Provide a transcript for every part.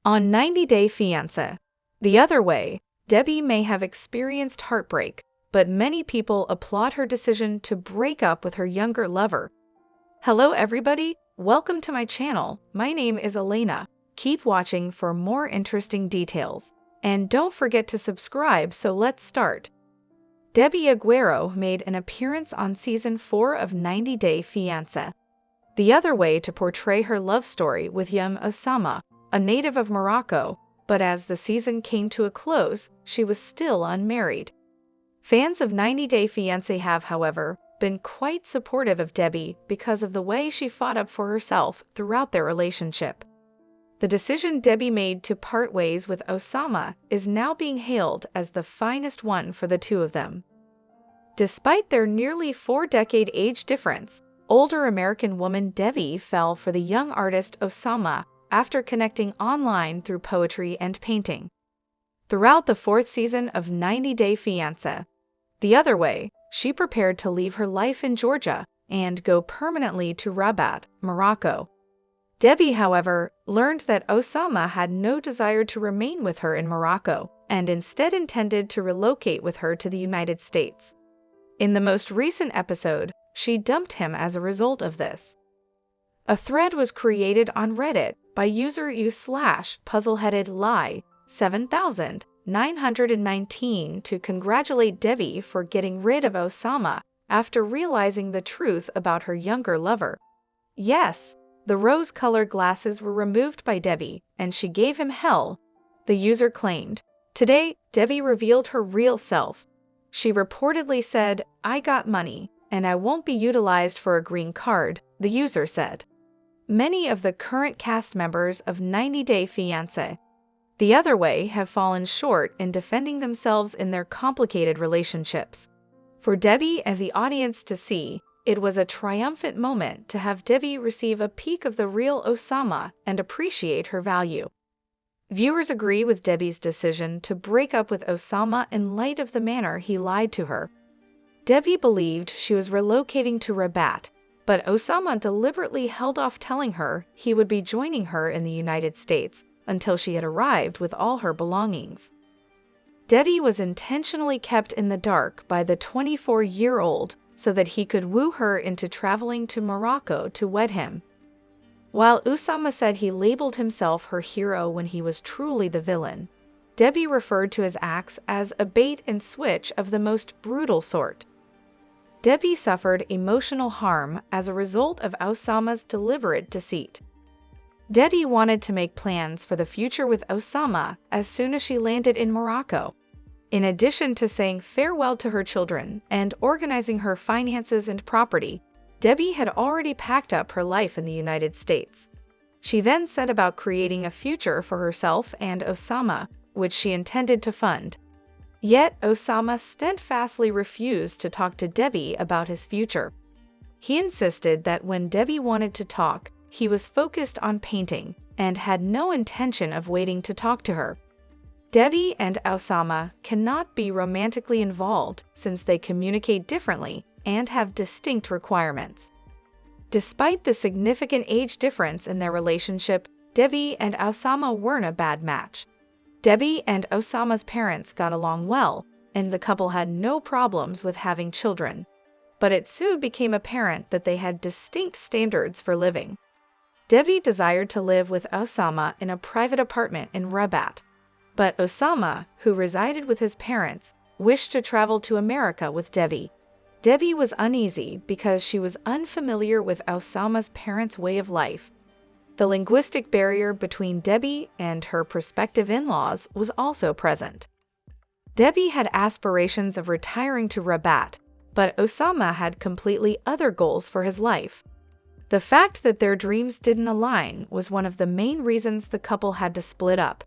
On 90 Day Fiancé. The other way, Debbie may have experienced heartbreak, but many people applaud her decision to break up with her younger lover. Hello everybody, welcome to my channel. My name is Elena. Keep watching for more interesting details. And don't forget to subscribe, so let's start. Debbie Aguero made an appearance on Season 4 of 90 Day Fiancé. The other way to portray her love story with young Oussama, a native of Morocco, but as the season came to a close, she was still unmarried. Fans of 90 Day Fiancé have, however, been quite supportive of Debbie because of the way she fought up for herself throughout their relationship. The decision Debbie made to part ways with Oussama is now being hailed as the finest one for the two of them. Despite their nearly 4-decade age difference, older American woman Debbie fell for the young artist Oussama after connecting online through poetry and painting. Throughout the 4th season of 90 Day Fiancé, the other way, she prepared to leave her life in Georgia and go permanently to Rabat, Morocco. Debbie, however, learned that Oussama had no desire to remain with her in Morocco and instead intended to relocate with her to the United States. In the most recent episode, she dumped him as a result of this. A thread was created on Reddit by user u/puzzleheadedlie 7919 to congratulate Debbie for getting rid of Oussama after realizing the truth about her younger lover. Yes, the rose-colored glasses were removed by Debbie, and she gave him hell, the user claimed. Today, Debbie revealed her real self. She reportedly said, "I got money, and I won't be utilized for a green card," the user said. Many of the current cast members of 90 Day Fiancé, the other way, have fallen short in defending themselves in their complicated relationships. For Debbie and the audience to see, it was a triumphant moment to have Debbie receive a peek of the real Oussama and appreciate her value. Viewers agree with Debbie's decision to break up with Oussama in light of the manner he lied to her. Debbie believed she was relocating to Rabat, but Oussama deliberately held off telling her he would be joining her in the United States until she had arrived with all her belongings. Debbie was intentionally kept in the dark by the 24-year-old so that he could woo her into traveling to Morocco to wed him. While Oussama said he labeled himself her hero when he was truly the villain, Debbie referred to his acts as a bait and switch of the most brutal sort. Debbie suffered emotional harm as a result of Oussama's deliberate deceit. Debbie wanted to make plans for the future with Oussama as soon as she landed in Morocco. In addition to saying farewell to her children and organizing her finances and property, Debbie had already packed up her life in the United States. She then set about creating a future for herself and Oussama, which she intended to fund. Yet Oussama steadfastly refused to talk to Debbie about his future. He insisted that when Debbie wanted to talk, he was focused on painting and had no intention of waiting to talk to her. Debbie and Oussama cannot be romantically involved since they communicate differently and have distinct requirements. Despite the significant age difference in their relationship, Debbie and Oussama weren't a bad match. Debbie and Oussama's parents got along well, and the couple had no problems with having children. But it soon became apparent that they had distinct standards for living. Debbie desired to live with Oussama in a private apartment in Rabat, but Oussama, who resided with his parents, wished to travel to America with Debbie. Debbie was uneasy because she was unfamiliar with Oussama's parents' way of life. The linguistic barrier between Debbie and her prospective in-laws was also present. Debbie had aspirations of retiring to Rabat, but Oussama had completely other goals for his life. The fact that their dreams didn't align was one of the main reasons the couple had to split up.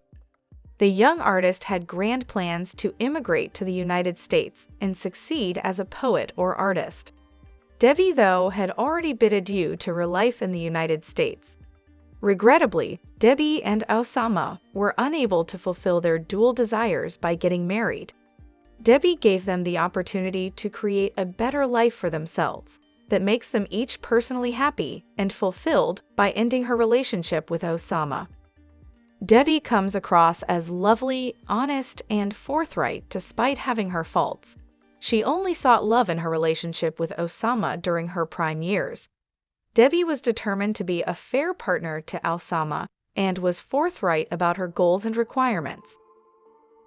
The young artist had grand plans to immigrate to the United States and succeed as a poet or artist. Debbie, though, had already bid adieu to her life in the United States. Regrettably, Debbie and Oussama were unable to fulfill their dual desires by getting married. Debbie gave them the opportunity to create a better life for themselves that makes them each personally happy and fulfilled by ending her relationship with Oussama. Debbie comes across as lovely, honest, and forthright despite having her faults. She only sought love in her relationship with Oussama during her prime years. Debbie was determined to be a fair partner to Oussama and was forthright about her goals and requirements.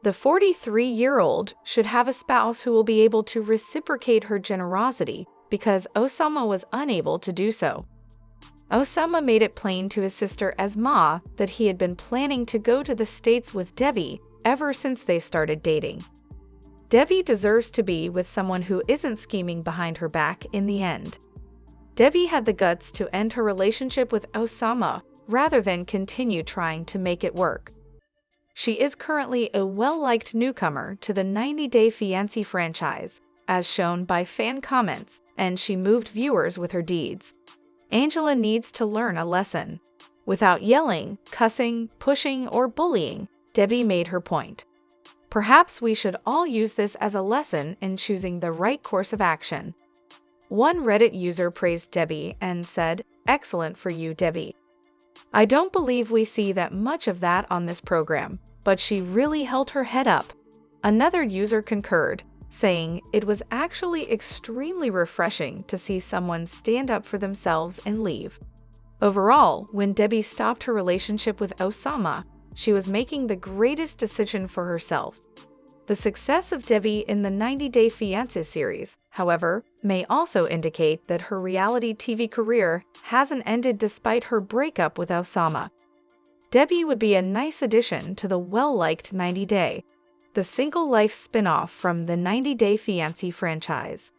The 43-year-old should have a spouse who will be able to reciprocate her generosity because Oussama was unable to do so. Oussama made it plain to his sister Asma that he had been planning to go to the States with Debbie ever since they started dating. Debbie deserves to be with someone who isn't scheming behind her back in the end. Debbie had the guts to end her relationship with Oussama rather than continue trying to make it work. She is currently a well-liked newcomer to the 90 Day Fiancé franchise, as shown by fan comments, and she moved viewers with her deeds. Angela needs to learn a lesson. Without yelling, cussing, pushing, or bullying, Debbie made her point. Perhaps we should all use this as a lesson in choosing the right course of action. One Reddit user praised Debbie and said, "Excellent for you, Debbie. I don't believe we see that much of that on this program, but she really held her head up." Another user concurred, saying it was actually extremely refreshing to see someone stand up for themselves and leave. Overall, when Debbie stopped her relationship with Oussama, she was making the greatest decision for herself. The success of Debbie in the 90 Day Fiancé series, however, may also indicate that her reality TV career hasn't ended despite her breakup with Oussama. Debbie would be a nice addition to the well-liked 90 Day, the single life spin-off from the 90 Day Fiancé franchise.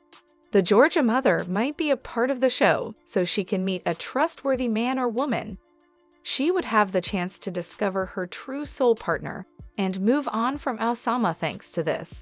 The Georgia mother might be a part of the show so she can meet a trustworthy man or woman. She would have the chance to discover her true soul partner and move on from Oussama thanks to this.